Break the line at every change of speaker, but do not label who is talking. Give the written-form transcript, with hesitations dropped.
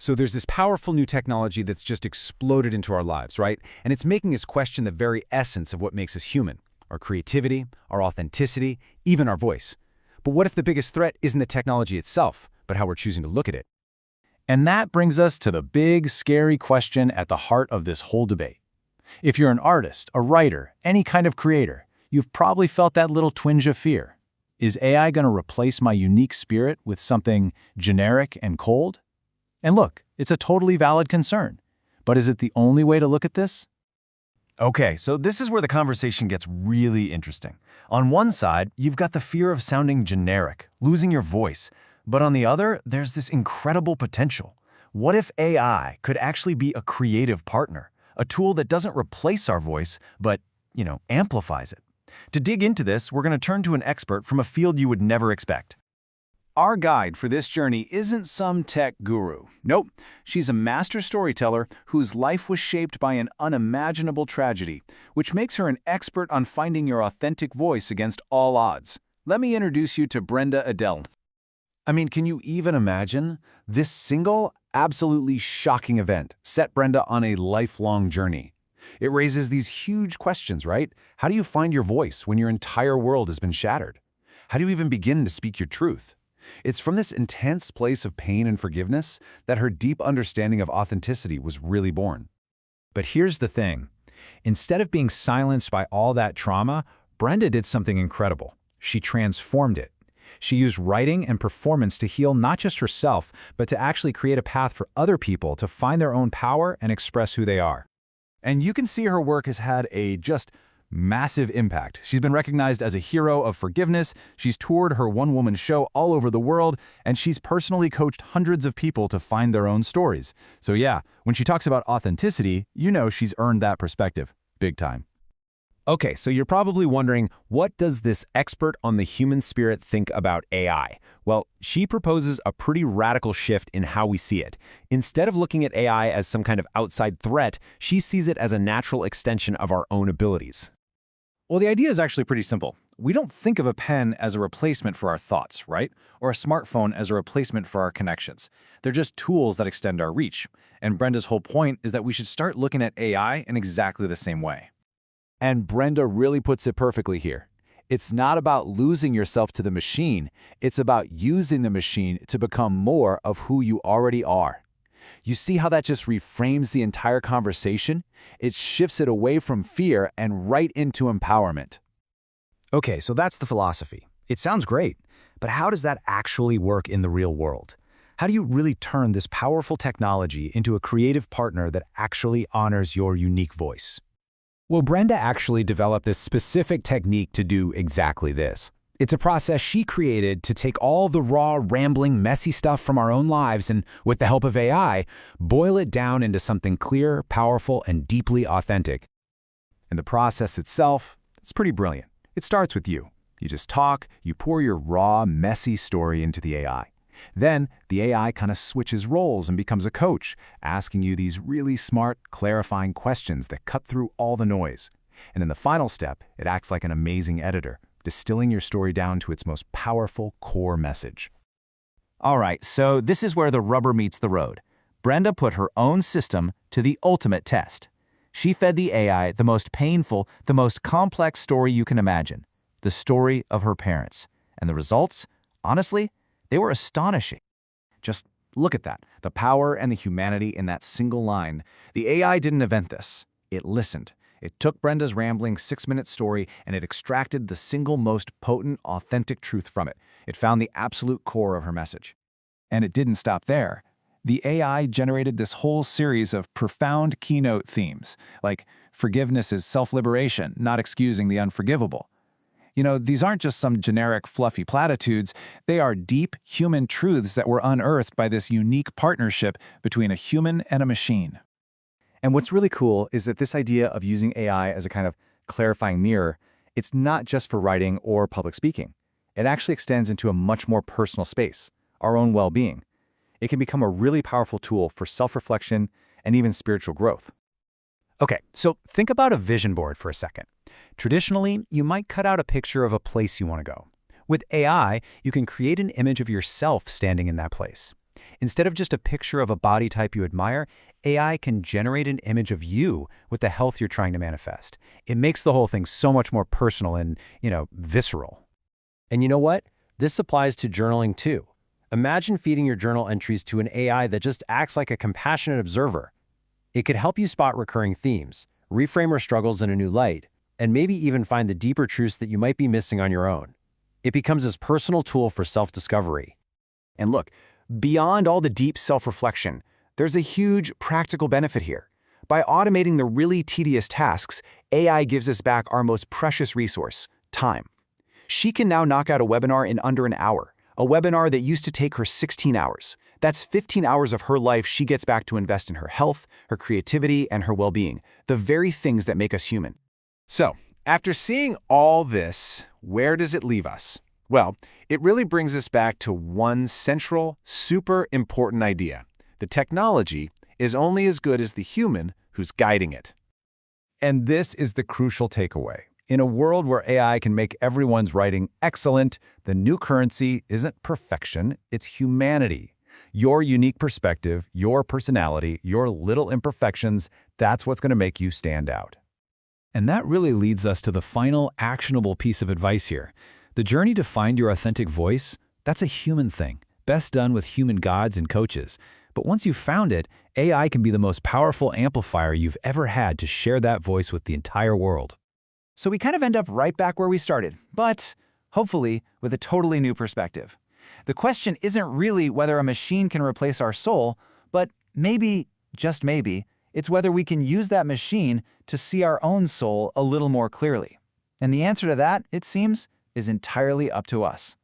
So there's this powerful new technology that's just exploded into our lives, right? And it's making us question the very essence of what makes us human, our creativity, our authenticity, even our voice. But what if the biggest threat isn't the technology itself, but how we're choosing to look at it?
And that brings us to the big, scary question at the heart of this whole debate. If you're an artist, a writer, any kind of creator, you've probably felt that little twinge of fear. Is AI going to replace my unique spirit with something generic and cold? And look, it's a totally valid concern. But is it the only way to look at this?
Okay, so this is where the conversation gets really interesting. On one side, you've got the fear of sounding generic, losing your voice. But on the other, there's this incredible potential. What if AI could actually be a creative partner, a tool that doesn't replace our voice, but, amplifies it? To dig into this, we're going to turn to an expert from a field you would never expect.
Our guide for this journey isn't some tech guru. Nope, she's a master storyteller whose life was shaped by an unimaginable tragedy, which makes her an expert on finding your authentic voice against all odds. Let me introduce you to Brenda Adelman.
I mean, can you even imagine? This single, absolutely shocking event set Brenda on a lifelong journey. It raises these huge questions, right? How do you find your voice when your entire world has been shattered? How do you even begin to speak your truth? It's from this intense place of pain and forgiveness that her deep understanding of authenticity was really born.
But here's the thing. Instead of being silenced by all that trauma, Brenda did something incredible. She transformed it. She used writing and performance to heal not just herself, but to actually create a path for other people to find their own power and express who they are. And you can see her work has had a just massive impact. She's been recognized as a hero of forgiveness, she's toured her one-woman show all over the world, and she's personally coached hundreds of people to find their own stories. So yeah, when she talks about authenticity, she's earned that perspective. Big time.
Okay, so you're probably wondering, what does this expert on the human spirit think about AI? Well, she proposes a pretty radical shift in how we see it. Instead of looking at AI as some kind of outside threat, she sees it as a natural extension of our own abilities.
Well, the idea is actually pretty simple. We don't think of a pen as a replacement for our thoughts, right? Or a smartphone as a replacement for our connections. They're just tools that extend our reach. And Brenda's whole point is that we should start looking at AI in exactly the same way.
And Brenda really puts it perfectly here. It's not about losing yourself to the machine. It's about using the machine to become more of who you already are. You see how that just reframes the entire conversation? It shifts it away from fear and right into empowerment.
Okay, so that's the philosophy. It sounds great, but how does that actually work in the real world? How do you really turn this powerful technology into a creative partner that actually honors your unique voice?
Well, Brenda actually developed this specific technique to do exactly this. It's a process she created to take all the raw, rambling, messy stuff from our own lives and, with the help of AI, boil it down into something clear, powerful, and deeply authentic. And the process itself, it's pretty brilliant. It starts with you. You just talk, you pour your raw, messy story into the AI. Then the AI kind of switches roles and becomes a coach, asking you these really smart, clarifying questions that cut through all the noise. And in the final step, it acts like an amazing editor, distilling your story down to its most powerful core message.
All right, so this is where the rubber meets the road. Brenda put her own system to the ultimate test. She fed the AI the most painful, the most complex story you can imagine, the story of her parents. And the results, honestly, they were astonishing. Just look at that, the power and the humanity in that single line. The AI didn't invent this. It listened. It took Brenda's rambling 6-minute story and it extracted the single most potent, authentic truth from it. It found the absolute core of her message.
And it didn't stop there. The AI generated this whole series of profound keynote themes, like forgiveness is self-liberation, not excusing the unforgivable. These aren't just some generic, fluffy platitudes. They are deep human truths that were unearthed by this unique partnership between a human and a machine.
And what's really cool is that this idea of using AI as a kind of clarifying mirror, it's not just for writing or public speaking. It actually extends into a much more personal space, our own well-being. It can become a really powerful tool for self-reflection and even spiritual growth.
Okay, so think about a vision board for a second. Traditionally, you might cut out a picture of a place you want to go. With AI, you can create an image of yourself standing in that place.
Instead of just a picture of a body type you admire, AI can generate an image of you with the health you're trying to manifest. It makes the whole thing so much more personal and, visceral.
And you know what? This applies to journaling too. Imagine feeding your journal entries to an AI that just acts like a compassionate observer. It could help you spot recurring themes, reframe your struggles in a new light, and maybe even find the deeper truths that you might be missing on your own. It becomes this personal tool for self-discovery.
And look, beyond all the deep self-reflection, there's a huge practical benefit here. By automating the really tedious tasks, AI gives us back our most precious resource, time. She can now knock out a webinar in under an hour, a webinar that used to take her 16 hours. That's 15 hours of her life she gets back to invest in her health, her creativity, and her well-being, the very things that make us human.
So, after seeing all this, where does it leave us? Well, it really brings us back to one central, super important idea. The technology is only as good as the human who's guiding it.
And this is the crucial takeaway. In a world where AI can make everyone's writing excellent, the new currency isn't perfection, it's humanity. Your unique perspective, your personality, your little imperfections, that's what's going to make you stand out. And that really leads us to the final actionable piece of advice here. The journey to find your authentic voice, that's a human thing, best done with human guides and coaches. But once you've found it, AI can be the most powerful amplifier you've ever had to share that voice with the entire world.
So we kind of end up right back where we started, but hopefully with a totally new perspective. The question isn't really whether a machine can replace our soul, but maybe, just maybe, it's whether we can use that machine to see our own soul a little more clearly. And the answer to that, it seems, is entirely up to us.